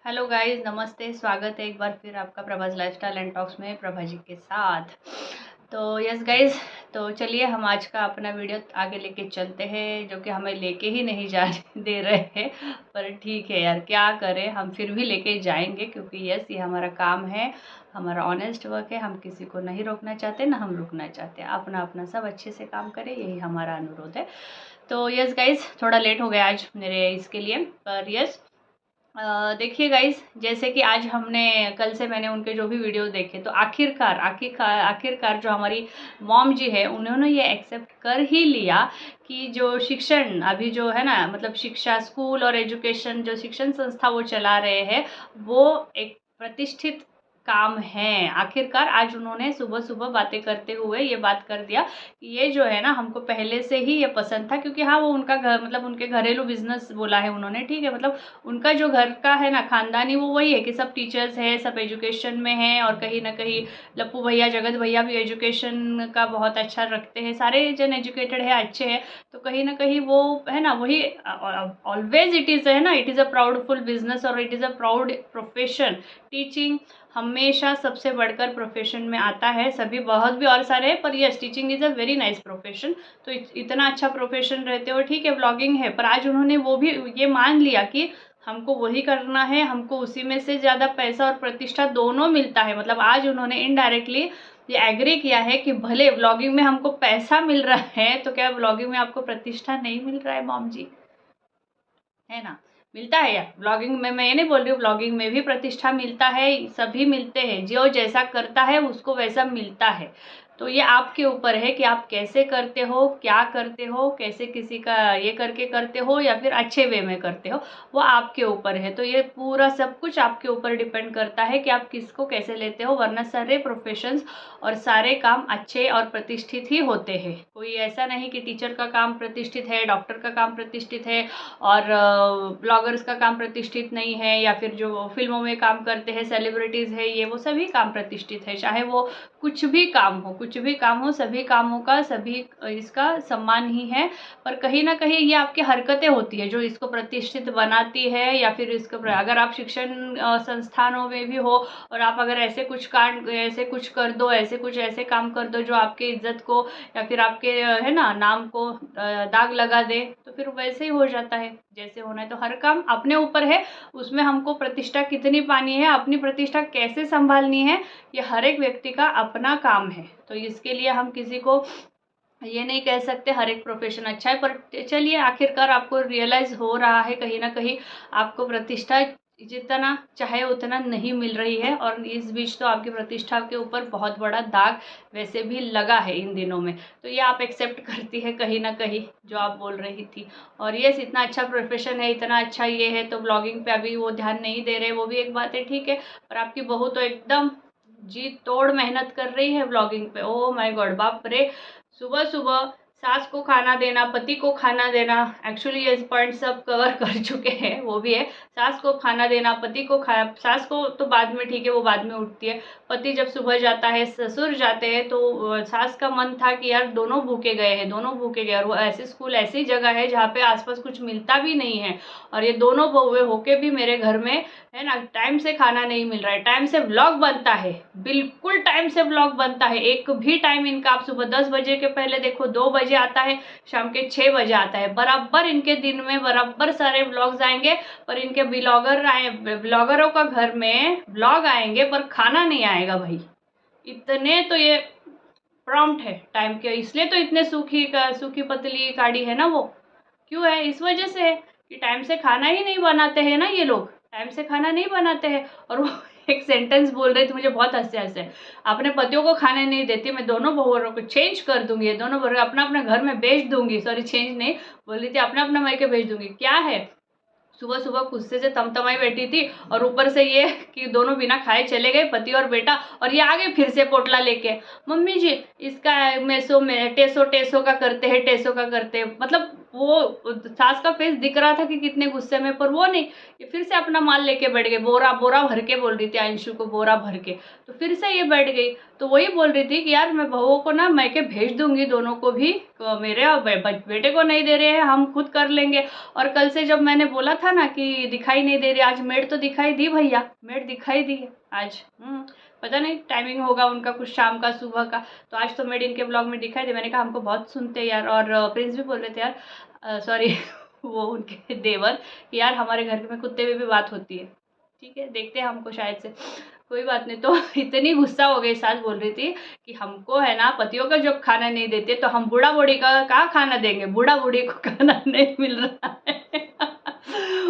Hello guys, नमस्ते। स्वागत है एक बार फिर आपका प्रभाज लाइफस्टाइल एंड टॉक्स में प्रभा जी के साथ। तो यस गाइस, तो चलिए हम आज का अपना वीडियो आगे लेके चलते हैं, जो कि हमें लेके ही नहीं जाने दे रहे हैं। पर ठीक है यार, क्या करें, हम फिर भी लेके जाएंगे क्योंकि यस, ये हमारा काम है, हमारा ऑनेस्ट वर्क है। हम किसी को नहीं रोकना चाहते, ना हम रुकना चाहते। अपना अपना सब अच्छे से काम करें, यही हमारा अनुरोध है। तो यस गाइस, थोड़ा लेट हो गया आज मेरे इसके लिए, पर यस देखिए गाइस, जैसे कि आज हमने कल से मैंने उनके जो भी वीडियो देखे, तो आखिरकार जो हमारी मॉम जी है, उन्होंने ये एक्सेप्ट कर ही लिया कि जो शिक्षण अभी जो है ना, मतलब शिक्षा, स्कूल और एजुकेशन, जो शिक्षण संस्था वो चला रहे हैं, वो एक प्रतिष्ठित काम है। आखिरकार आज उन्होंने सुबह सुबह बातें करते हुए ये बात कर दिया कि ये जो है ना, हमको पहले से ही ये पसंद था, क्योंकि हाँ, वो उनका घर, मतलब उनके घरेलू बिजनेस बोला है उन्होंने, ठीक है। मतलब उनका जो घर का है ना, खानदानी, वो वही है कि सब टीचर्स हैं, सब एजुकेशन में हैं, और कहीं ना कहीं लप्पू भैया, जगत भैया भी एजुकेशन का बहुत अच्छा रखते हैं। सारे जन एजुकेटेड है, अच्छे हैं। तो कहीं ना कहीं वो है ना, वही ऑलवेज इट इज़ है ना, it is a proudful business और it is a proud profession. Teaching हमेशा सबसे बढ़कर प्रोफेशन में आता है। सभी बहुत भी और सारे हैं, पर yes, teaching is a very nice profession. तो इतना अच्छा प्रोफेशन रहते हो, ठीक है, ब्लॉगिंग है, पर आज उन्होंने वो भी ये मान लिया कि हमको वही करना है, हमको उसी में से ज़्यादा पैसा और प्रतिष्ठा दोनों मिलता है। मतलब आज उन्होंने इनडायरेक्टली ये एग्री किया है कि भले व्लॉगिंग में हमको पैसा मिल रहा है, तो क्या व्लॉगिंग में आपको प्रतिष्ठा नहीं मिल रहा है मॉम जी? है ना, मिलता है यार। व्लॉगिंग में मैं ये नहीं बोल रही हूँ, व्लॉगिंग में भी प्रतिष्ठा मिलता है, सभी मिलते हैं। जो जैसा करता है उसको वैसा मिलता है। तो ये आपके ऊपर है कि आप कैसे करते हो, क्या करते हो, कैसे किसी का ये करके करते हो या फिर अच्छे वे में करते हो, वो आपके ऊपर है। तो ये पूरा सब कुछ आपके ऊपर डिपेंड करता है कि आप किसको कैसे लेते हो, वरना सारे प्रोफेशंस और सारे काम अच्छे और प्रतिष्ठित ही होते हैं। कोई ऐसा नहीं कि टीचर का काम प्रतिष्ठित है, डॉक्टर का काम प्रतिष्ठित है और ब्लॉगर्स का काम प्रतिष्ठित नहीं है, या फिर जो फिल्मों में काम करते हैं, सेलिब्रिटीज़ है, ये वो सभी काम प्रतिष्ठित है। चाहे वो कुछ भी काम हो, कुछ भी काम हो, सभी कामों का, सभी इसका सम्मान ही है। पर कहीं ना कहीं ये आपकी हरकतें होती है जो इसको प्रतिष्ठित बनाती है, या फिर इसको, अगर आप शिक्षण संस्थानों में भी हो और आप अगर ऐसे कुछ कांड, ऐसे कुछ कर दो, ऐसे काम कर दो जो आपके इज्जत को या फिर आपके है ना, नाम को दाग लगा दे, तो फिर वैसे ही हो जाता है जैसे होना है। तो हर काम अपने ऊपर है, उसमें हमको प्रतिष्ठा कितनी पानी है, अपनी प्रतिष्ठा कैसे संभालनी है, ये हर एक व्यक्ति का अपना काम है। तो इसके लिए हम किसी को ये नहीं कह सकते हर एक प्रोफेशन अच्छा है। पर चलिए, आखिरकार आपको रियलाइज हो रहा है कहीं ना कहीं आपको प्रतिष्ठा जितना चाहे उतना नहीं मिल रही है, और इस बीच तो आपकी प्रतिष्ठा के ऊपर बहुत बड़ा दाग वैसे भी लगा है इन दिनों में। तो ये आप एक्सेप्ट करती है कहीं ना कहीं, जो आप बोल रही थी। और ये इतना अच्छा प्रोफेशन है, इतना अच्छा ये है, तो ब्लॉगिंग पे अभी वो ध्यान नहीं दे रहे, वो भी एक बात है, ठीक है। पर आपकी बहू तो एकदम जी तोड़ मेहनत कर रही है ब्लॉगिंग पे। ओ माय गॉड, बाप रे। सुबह सुबह सास को खाना देना, पति को खाना देना, एक्चुअली ये पॉइंट सब कवर कर चुके हैं, वो भी है। सास को खाना देना, पति को सास को तो बाद में, ठीक है, वो बाद में उठती है। पति जब सुबह जाता है, ससुर जाते हैं, तो सास का मन था कि यार दोनों भूखे गए हैं, दोनों भूखे गए। और वो ऐसे स्कूल, ऐसी जगह है जहाँ पे आसपास कुछ मिलता भी नहीं है, और ये दोनों बहुए होके भी मेरे घर में है ना, टाइम से खाना नहीं मिल रहा है, टाइम से व्लॉग बनता है, बिल्कुल टाइम से व्लॉग बनता है। एक भी टाइम इनका आप सुबह 10 बजे के पहले देखो, 2 बजे आता है, शाम के 6 बजे आता है, बराबर इनके दिन में बराबर सारे व्लॉग्स आएंगे। पर इनके ब्लॉगरों का घर में व्लॉग आएंगे पर खाना नहीं आएगा भाई। इतने तो ये प्रॉम्प्ट है टाइम के, इसलिए तो इतने सूखी पतली गाड़ी है ना वो। क्यों है? इस वजह से है कि टाइम से खाना ही नहीं बनाते हैं ना, ये लोग टाइम से खाना नहीं बनाते हैं। और वो एक सेंटेंस बोल रहे थे, मुझे बहुत हंसे अपने पतियों को खाने नहीं देती, मैं दोनों बहुओं को चेंज कर दूंगी, दोनों बहुओं अपना अपना घर में भेज दूंगी। सॉरी, चेंज नहीं बोल रही थी, अपना अपना मायके भेज दूंगी। क्या है, सुबह सुबह गुस्से से तमतमाई बैठी थी, और ऊपर से ये कि दोनों बिना खाए चले गए, पति और बेटा, और ये आगे फिर से पोटला लेके, मम्मी जी इसका मेसो में टेसो का करते हैं, टेसो का करते हैं। मतलब वो सास का फेस दिख रहा था कि कितने गुस्से में, पर वो नहीं, ये फिर से अपना माल लेके बैठ गए। बोरा बोरा भर के बोल रही थी अंशु को, बोरा भर के, तो फिर से ये बैठ गई। तो वही बोल रही थी कि यार मैं बहुओं को ना मैके भेज दूंगी, दोनों को भी, मेरे और बेटे को नहीं दे रहे हैं, हम खुद कर लेंगे। और कल से जब मैंने बोला था ना कि दिखाई नहीं दे रही, आज मेड तो दिखाई दी भैया, मेड दिखाई दी है आज। पता नहीं टाइमिंग होगा उनका कुछ शाम का सुबह का, तो आज तो मेड इनके ब्लॉग में दिखाई दी। मैंने कहा हमको बहुत सुनते यार, और प्रिंस भी बोल रहे थे यार, सॉरी वो उनके देवर, कि यार हमारे घर में कुत्ते में भी बात होती है। ठीक है, देखते हैं हमको शायद से, कोई बात नहीं। तो इतनी गुस्सा हो गई, सास बोल रही थी कि हमको है ना पतियों का जब खाना नहीं देते तो हम बूढ़ा बूढ़ी का कहाँ खाना देंगे, बूढ़ा बूढ़ी को खाना नहीं मिल रहा है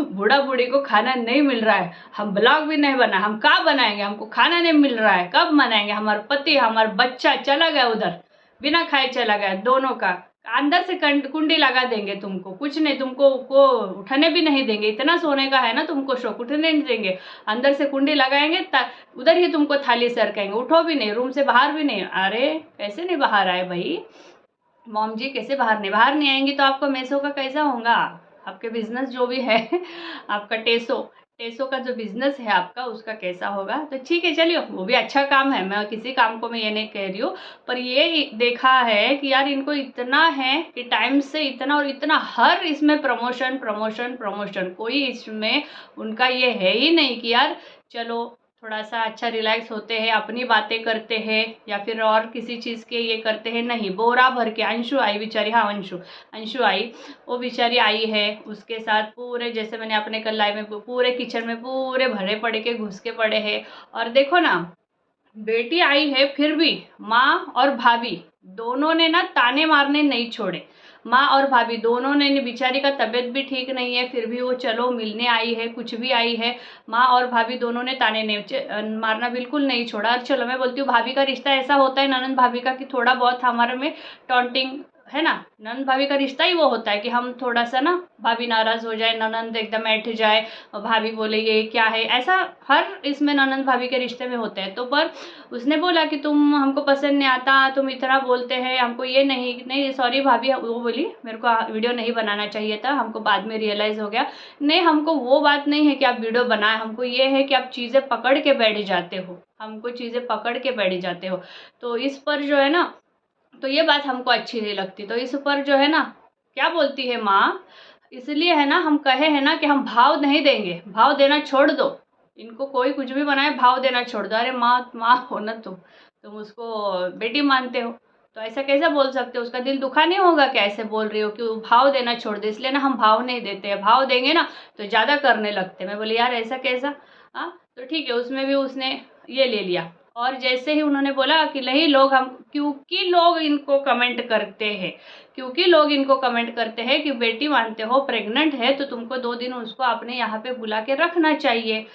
बूढ़ा बूढ़ी को खाना नहीं मिल रहा है, हम ब्लॉग भी नहीं बना, हम कहाँ बनाएंगे, हमको खाना नहीं मिल रहा है, कब बनाएंगे, हमारा पति हमारा बच्चा चला गया उधर, बिना खाए चला गया, दोनों का अंदर से कुंडी लगा देंगे तुमको, कुछ नहीं, तुमको को उठाने भी नहीं देंगे, इतना सोने का है ना तुमको शौक, उठने नहीं देंगे, अंदर से कुंडी लगाएंगे, उधर ही तुमको थाली सरकाएंगे, उठो भी नहीं, रूम से बाहर भी नहीं। अरे कैसे नहीं बाहर आए भाई, मॉम जी कैसे बाहर नहीं आएंगी तो आपको मेसो का कैसा होगा, आपके बिजनेस जो भी है आपका टेसो का जो बिजनेस है आपका, उसका कैसा होगा। तो ठीक है चलिए, वो भी अच्छा काम है, मैं किसी काम को मैं ये नहीं कह रही हूँ, पर ये देखा है कि यार इनको इतना है कि टाइम से इतना और इतना, हर इसमें प्रमोशन प्रमोशन प्रमोशन, कोई इसमें उनका ये है ही नहीं कि यार चलो थोड़ा सा अच्छा रिलैक्स होते हैं, अपनी बातें करते हैं, या फिर और किसी चीज़ के ये करते हैं, नहीं, बोरा भर के। अंशु आई बेचारी, हाँ अंशु आई, वो बेचारी आई है, उसके साथ पूरे, जैसे मैंने अपने कल लाइव में पूरे किचन में पूरे भरे पड़े के घुस के पड़े हैं। और देखो ना, बेटी आई है फिर भी माँ और भाभी दोनों ने ना ताने मारने नहीं छोड़े, माँ और भाभी दोनों ने, बेचारी का तबीयत भी ठीक नहीं है, फिर भी वो चलो मिलने आई है, कुछ भी आई है, माँ और भाभी दोनों ने ताने नहीं मारना बिल्कुल नहीं छोड़ा। और चलो मैं बोलती हूँ भाभी का रिश्ता ऐसा होता है ननंद भाभी का कि थोड़ा बहुत हमारे में टॉन्टिंग है ना, ननंद भाभी का रिश्ता ही वो होता है कि हम थोड़ा सा ना, भाभी नाराज हो जाए, ननंद एकदम ऐठ जाए, भाभी बोले ये क्या है, ऐसा हर इसमें ननंद भाभी के रिश्ते में होता है। तो पर उसने बोला कि तुम हमको पसंद नहीं आता, तुम इतना बोलते हैं हमको, ये नहीं सॉरी भाभी, वो बोली मेरे को वीडियो नहीं बनाना चाहिए था, हमको बाद में रियलाइज़ हो गया, नहीं हमको वो बात नहीं है कि आप वीडियो बनाए, हमको ये है कि आप चीज़ें पकड़ के बैठ जाते हो, हमको चीज़ें पकड़ के बैठ जाते हो। तो इस पर जो है ना, तो ये बात हमको अच्छी नहीं लगती। तो इस पर जो है ना, क्या बोलती है माँ, इसलिए है ना हम कहे हैं ना कि हम भाव नहीं देंगे, भाव देना छोड़ दो, इनको कोई कुछ भी बनाए भाव देना छोड़ दो। अरे माँ हो ना तुम उसको बेटी मानते हो, तो ऐसा कैसा बोल सकते हो, उसका दिल दुखा नहीं होगा क्या, ऐसे बोल रही हो कि भाव देना छोड़ दे, इसलिए ना हम भाव नहीं देते हैं, भाव देंगे ना तो ज़्यादा करने लगते। मैं बोली यार ऐसा कैसा, हाँ तो ठीक है, उसमें भी उसने ये ले लिया। और जैसे ही उन्होंने बोला कि नहीं लोग हम, क्योंकि लोग इनको कमेंट करते हैं कि बेटी मानते हो प्रेग्नेंट है तो तुमको 2 दिन उसको अपने यहाँ पे बुला के रखना चाहिए।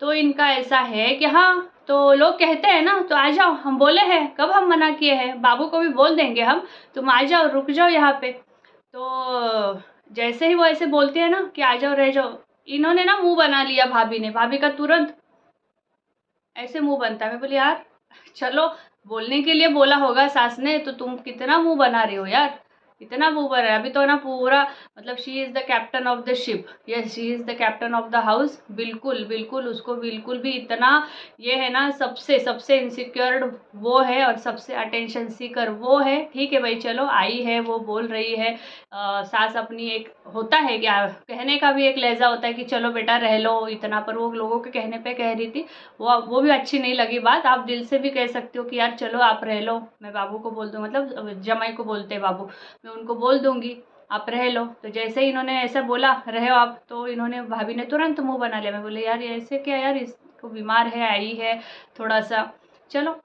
तो इनका ऐसा है कि हाँ, तो लोग कहते हैं ना तो आ जाओ, हम बोले हैं, कब हम मना किए हैं, बाबू को भी बोल देंगे हम, तुम आ जाओ रुक जाओ यहाँ पे। तो जैसे ही वो ऐसे बोलते हैं ना कि आ जाओ रह जाओ, इन्होंने ना मुंह बना लिया, भाभी का तुरंत ऐसे मुंह बनता है। मैं बोली यार चलो, बोलने के लिए बोला होगा सास ने, तो तुम कितना मुंह बना रही हो यार, इतना मुंह बना रहा है। अभी तो ना पूरा मतलब she is the captain of the ship, yes she is the captain of the house, बिल्कुल उसको बिल्कुल भी इतना ये है ना, सबसे इनसिक्योर्ड वो है और सबसे अटेंशन सीकर वो है। ठीक है भाई चलो, आई है वो बोल रही है, सास अपनी एक होता है क्या, कहने का भी एक लहजा होता है कि चलो बेटा रह लो इतना, पर वो लोगों के कहने पे कह रही थी, वो भी अच्छी नहीं लगी बात। आप दिल से भी कह सकते हो कि यार चलो आप रह लो, मैं बाबू को बोल दूँ, मतलब जमाई को बोलते हैं बाबू, मैं उनको बोल दूंगी आप रह लो। तो जैसे ही इन्होंने ऐसा बोला रहो आप, तो इन्होंने भाभी ने तुरंत मुंह बना लिया। मैं बोले यार ऐसे क्या यार, इसको बीमार है, आई है थोड़ा सा, चलो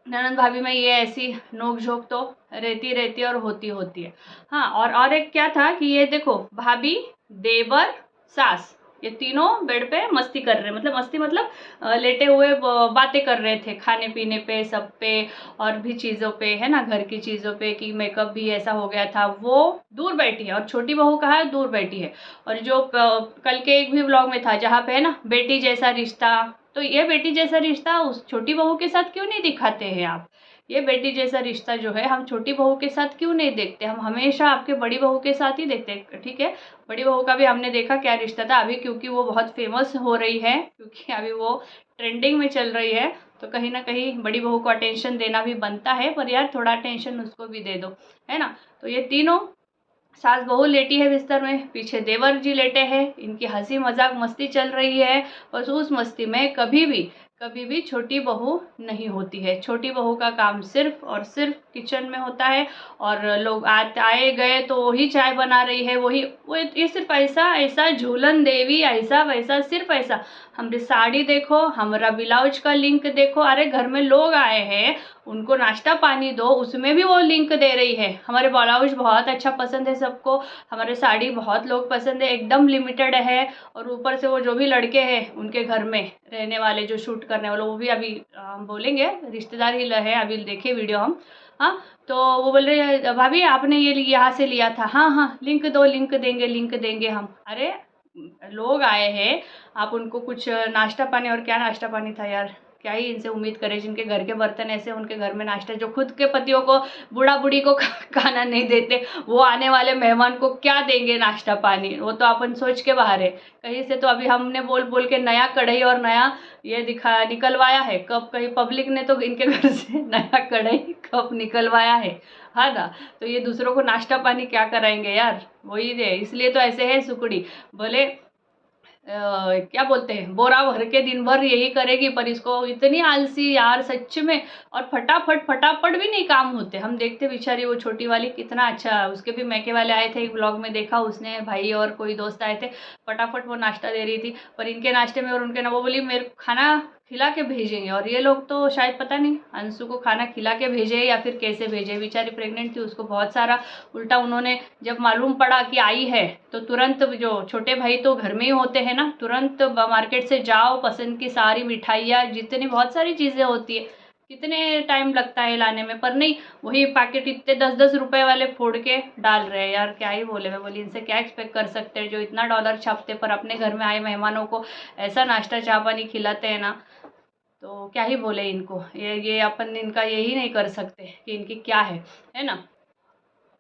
ननंद भाभी में ये ऐसी नोक झोंक तो रहती और होती है। हाँ और एक क्या था कि ये देखो, भाभी देवर सास ये तीनों बेड पे मस्ती कर रहे, मतलब लेटे हुए बातें कर रहे थे, खाने पीने पे सब पे और भी चीज़ों पे, है ना, घर की चीज़ों पे, कि मेकअप भी ऐसा हो गया था। वो दूर बैठी है और छोटी बहू कहाँ है, दूर बैठी है। और जो कल के एक भी व्लॉग में था जहाँ पे है ना बेटी जैसा रिश्ता, तो ये बेटी जैसा रिश्ता उस छोटी बहू के साथ क्यों नहीं दिखाते हैं आप, ये बेटी जैसा रिश्ता जो है हम छोटी बहू के साथ क्यों नहीं देखते? हम हमेशा आपके बड़ी बहू के साथ ही देखते हैं, ठीक है। बड़ी बहू का भी हमने देखा क्या रिश्ता था, अभी क्योंकि वो बहुत फेमस हो रही है, क्योंकि अभी वो ट्रेंडिंग में चल रही है, तो कहीं ना कहीं बड़ी बहू को अटेंशन देना भी बनता है, पर यार थोड़ा अटेंशन उसको भी दे दो, है ना। तो ये तीनों सास बहू लेटी है बिस्तर में, पीछे देवर जी लेटे हैं, इनकी हंसी मजाक मस्ती चल रही है। बस उस मस्ती में कभी भी छोटी बहू नहीं होती है। छोटी बहू का काम सिर्फ और सिर्फ किचन में होता है, और लोग आए गए तो वही चाय बना रही है, वही वो ये सिर्फ ऐसा ऐसा झूलन देवी, ऐसा वैसा, सिर्फ ऐसा। हमारी साड़ी देखो, हमारा ब्लाउज का लिंक देखो, अरे घर में लोग आए हैं उनको नाश्ता पानी दो, उसमें भी वो लिंक दे रही है। हमारे ब्लाउज बहुत अच्छा पसंद है सबको, हमारे साड़ी बहुत लोग पसंद है, एकदम लिमिटेड है। और ऊपर से वो जो भी लड़के हैं उनके घर में रहने वाले, जो शूट करने वाले, वो भी अभी हम बोलेंगे रिश्तेदार ही है, अभी देखे वीडियो हम। हाँ, तो वो बोल रहे भाभी आपने ये यहाँ से लिया था, हाँ हाँ लिंक दो, लिंक देंगे हम। अरे लोग आए हैं, आप उनको कुछ नाश्ता पानी, और क्या नाश्ता पानी था यार, क्या ही इनसे उम्मीद करें, जिनके घर के बर्तन ऐसे, उनके घर में नाश्ता, जो खुद के पतियों को, बूढ़ा बूढ़ी को खाना नहीं देते, वो आने वाले मेहमान को क्या देंगे नाश्ता पानी? वो तो अपन सोच के बाहर है कहीं से। तो अभी हमने बोल बोल के नया कढ़ाई और नया ये निकलवाया है कप, कहीं पब्लिक ने तो इनके घर से नया कढ़ाई कप निकलवाया है, हाँ ना। तो ये दूसरों को नाश्ता पानी क्या कराएंगे यार, वही है। इसलिए तो ऐसे है सुकड़ी, भले क्या बोलते हैं, बोरा भर के दिन भर यही करेगी, पर इसको इतनी आलसी यार सच में। और फटाफट भी नहीं काम होते। हम देखते बेचारी वो छोटी वाली कितना अच्छा, उसके भी मैके वाले आए थे, एक ब्लॉग में देखा उसने, भाई और कोई दोस्त आए थे, फटाफट वो नाश्ता दे रही थी। पर इनके नाश्ते में और उनके ना, वो बोली मेरे खाना खिला के भेजेंगे, और ये लोग तो शायद पता नहीं अंशु को खाना खिला के भेजे या फिर कैसे भेजे। बेचारी प्रेग्नेंट थी, उसको बहुत सारा उल्टा उन्होंने, जब मालूम पड़ा कि आई है तो तुरंत, जो छोटे भाई तो घर में ही होते हैं ना, तुरंत मार्केट से जाओ, पसंद की सारी मिठाइयाँ, जितनी बहुत सारी चीज़ें होती है, कितने टाइम लगता है लाने में, पर नहीं, वही पैकेट इतने 10-10 रुपए वाले फोड़ के डाल रहे हैं यार। क्या ही बोले, मैं बोली इनसे क्या एक्सपेक्ट कर सकते हैं, जो इतना डॉलर छापते पर अपने घर में आए मेहमानों को ऐसा नाश्ता चाय पानी खिलाते हैं ना, तो क्या ही बोले इनको। ये अपन इनका यही नहीं कर सकते कि इनकी क्या है ना।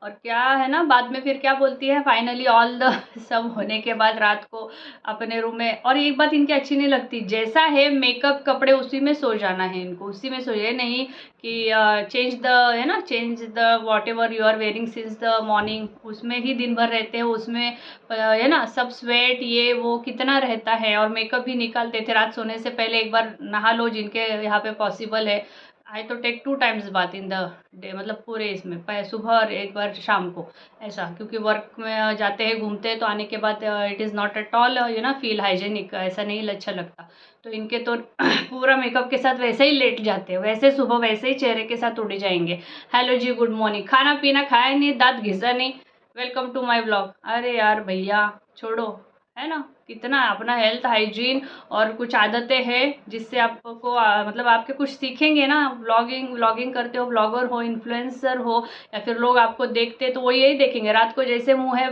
और क्या है ना, बाद में फिर क्या बोलती है, फाइनली ऑल द सब होने के बाद रात को अपने रूम में। और एक बात इनकी अच्छी नहीं लगती, जैसा है मेकअप कपड़े उसी में सो जाना है इनको, उसी में सो, ये नहीं कि चेंज द, है ना, change the whatever you are wearing since the morning, उसमें ही दिन भर रहते हैं, उसमें है ना, सब स्वेट ये वो कितना रहता है। और मेकअप भी निकालते थे रात सोने से पहले, एक बार नहा लो जिनके यहाँ पे पॉसिबल है। आई तो take 2 times bath in the day, मतलब पूरे इसमें, सुबह और एक बार शाम को, ऐसा, क्योंकि वर्क में जाते हैं घूमते हैं, तो आने के बाद it is not at all you ना फील हाइजेनिक, ऐसा नहीं अच्छा लगता। तो इनके तो पूरा मेकअप के साथ वैसे ही लेट जाते हैं, वैसे सुबह वैसे ही चेहरे के साथ उड़ जाएंगे, हेलो जी गुड मॉर्निंग, खाना पीना खाया नहीं, दांत घिसा नहीं, वेलकम टू माई ब्लॉग। अरे यार भैया छोड़ो, है ना। कितना अपना हेल्थ हाइजीन और कुछ आदतें हैं जिससे आपको मतलब आपके कुछ सीखेंगे ना। व्लॉगिंग करते हो, ब्लॉगर हो, इन्फ्लुएंसर हो, या फिर लोग आपको देखते तो वो यही देखेंगे, रात को जैसे मुँह है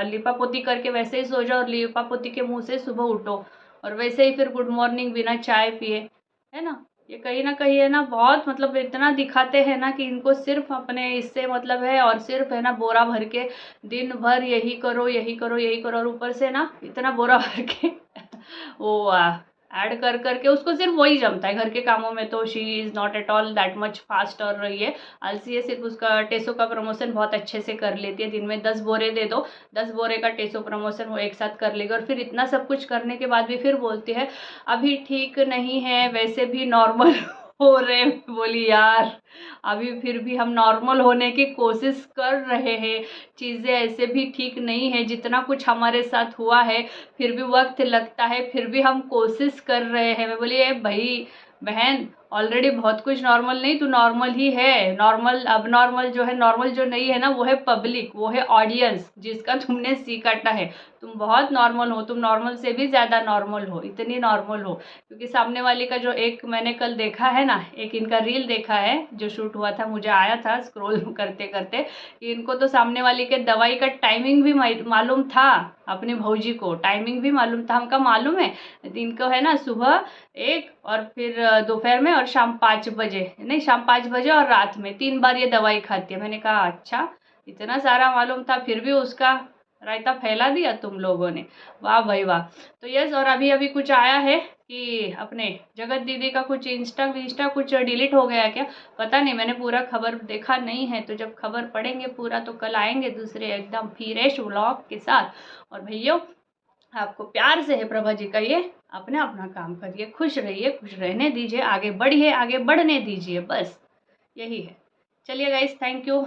लिपा पोती करके वैसे ही सो जाओ, और लिपा पोती के मुँह से सुबह उठो, और वैसे ही फिर गुड मॉर्निंग बिना चाय पिए, है ना। ये कहीं ना कहीं है ना, बहुत मतलब इतना दिखाते हैं ना कि इनको सिर्फ अपने इससे मतलब है, और सिर्फ है ना बोरा भर के दिन भर यही करो यही करो यही करो, और ऊपर से ना इतना बोरा भर के वो ऐड कर करके उसको सिर्फ वही जमता है घर के कामों में। तो she is not at all that much fast और ये आलसी है। सिर्फ उसका टेसो का प्रमोशन बहुत अच्छे से कर लेती है, दिन में 10 बोरे दे दो, 10 बोरे का टेसो प्रमोशन वो एक साथ कर लेगी। और फिर इतना सब कुछ करने के बाद भी फिर बोलती है अभी ठीक नहीं है, वैसे भी नॉर्मल हो रहे। बोली यार अभी फिर भी हम नॉर्मल होने की कोशिश कर रहे हैं, चीज़ें ऐसे भी ठीक नहीं है, जितना कुछ हमारे साथ हुआ है फिर भी वक्त लगता है, फिर भी हम कोशिश कर रहे हैं। मैं बोली भाई बहन ऑलरेडी बहुत कुछ नॉर्मल नहीं, तो नॉर्मल ही है। नॉर्मल अब नॉर्मल जो है, नॉर्मल जो नहीं है ना, वो है पब्लिक, वो है ऑडियंस जिसका तुमने सी काटा है। तुम बहुत नॉर्मल हो, तुम नॉर्मल से भी ज़्यादा नॉर्मल हो, इतनी नॉर्मल हो। क्योंकि सामने वाले का जो एक मैंने कल देखा है ना, एक इनका रील देखा है जो शूट हुआ था, मुझे आया था स्क्रॉल करते करते, इनको तो सामने वाले के दवाई का टाइमिंग भी मालूम था, अपने भौजी को टाइमिंग भी मालूम था। हमका मालूम है इनको है ना, सुबह 1 और फिर दोपहर में और और शाम 5 बजे, नहीं शाम 5 बजे और रात में 3 बार ये दवाई खाती है। मैंने कहा अच्छा, इतना सारा मालूम था फिर भी उसका रायता फैला दिया तुम लोगों ने, वाह भाई वाह। तो यस, और अभी अभी कुछ आया है कि अपने जगत दीदी का कुछ इंस्टा कुछ डिलीट हो गया क्या, पता नहीं, मैंने पूरा खबर देखा नहीं है। तो जब खबर पढ़ेंगे पूरा तो कल आएंगे दूसरे एकदम फ्रेश व्लॉग के साथ। और भैया आपको प्यार से है प्रभा जी का ये, अपने अपना काम करिए, खुश रहिए, खुश रहने दीजिए, आगे बढ़िए, आगे बढ़ने दीजिए, बस यही है। चलिए गाइस, थैंक यू।